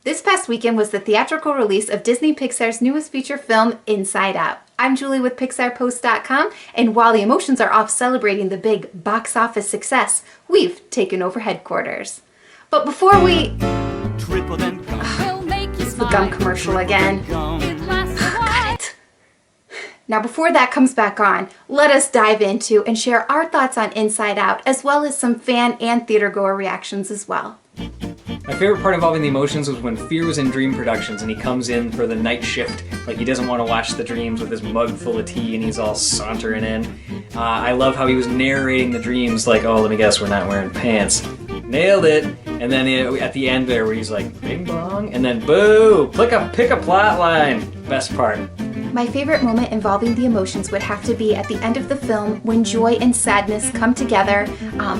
This past weekend was the theatrical release of Disney Pixar's newest feature film, Inside Out. I'm Julie with PixarPost.com, and while the emotions are off celebrating the big box office success, we've taken over headquarters. But before we... It's the gum commercial again. Got it. Now before that comes back on, let us dive into and share our thoughts on Inside Out, as well as some fan and theatergoer reactions as well. My favorite part involving the emotions was when Fear was in Dream Productions and he comes in for the night shift, like he doesn't want to watch the dreams with his mug full of tea and he's all sauntering in. I love how he was narrating the dreams like, oh, let me guess, we're not wearing pants. Nailed it! And then at the end there where he's like, bing bong, and then boo! Pick a plot line! Best part. My favorite moment involving the emotions would have to be at the end of the film when joy and sadness come together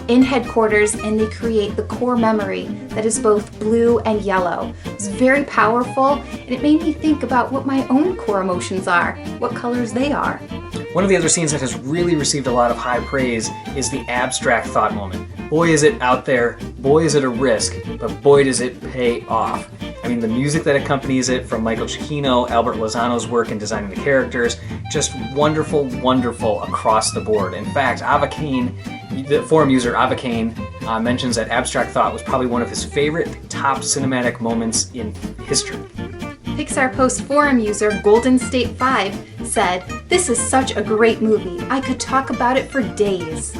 in headquarters and they create the core memory that is both blue and yellow. It's very powerful and it made me think about what my own core emotions are, what colors they are. One of the other scenes that has really received a lot of high praise is the abstract thought moment. Boy is it out there, boy is it a risk, but boy does it pay off. I mean, the music that accompanies it from Michael Giacchino, Albert Lozano's work in designing the characters, just wonderful, wonderful across the board. In fact, Ava Kane, the forum user Ava Kane, mentions that abstract thought was probably one of his favorite top cinematic moments in history. Pixar Post forum user Golden State 5 said, "This is such a great movie. I could talk about it for days.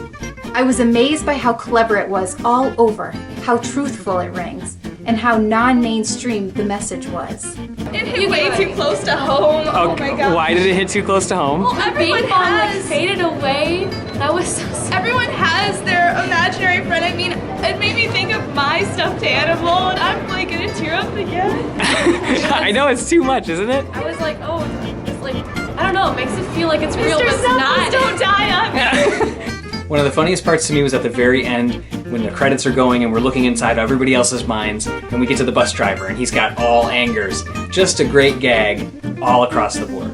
I was amazed by how clever it was all over, how truthful it rings, and how non-mainstream the message was." It hit way too close to home. Oh my god. Why did it hit too close to home? Well, everyone has faded away. That was so sad. Everyone has their imaginary friend. I mean, it made me think of my stuffed animal, and I'm like gonna tear up again. I know it's too much, isn't it? I was like, oh, it's like, I don't know. It makes it feel like it's real, but it's not. Don't die on me. One of the funniest parts to me was at the very end when the credits are going and we're looking inside everybody else's minds and we get to the bus driver and he's got all angers. Just a great gag all across the board.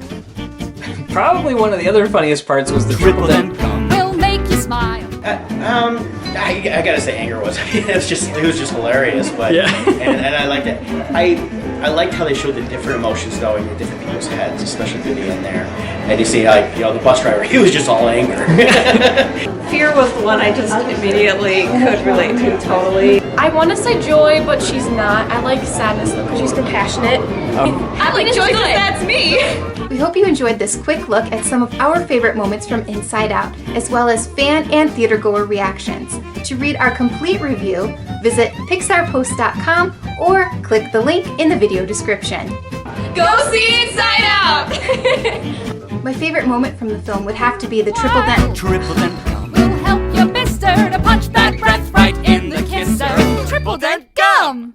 Probably one of the other funniest parts was the triple dent gum. Will make you smile. I gotta say, anger was it was just hilarious, but yeah. and I liked it. I liked how they showed the different emotions though in the different people's heads, especially through the end there. And you see, like, the bus driver, he was just all anger. Fear was the one I just immediately could relate to totally. I want to say joy, but she's not. I like sadness though, because she's compassionate. I like joy because that's me. We hope you enjoyed this quick look at some of our favorite moments from Inside Out, as well as fan and theatergoer reactions. To read our complete review, visit PixarPost.com or click the link in the video description. Go see Inside Out! My favorite moment from the film would have to be the triple dent. Triple dent gum will help you, mister, to punch that breath right in the kisser. Triple dent gum!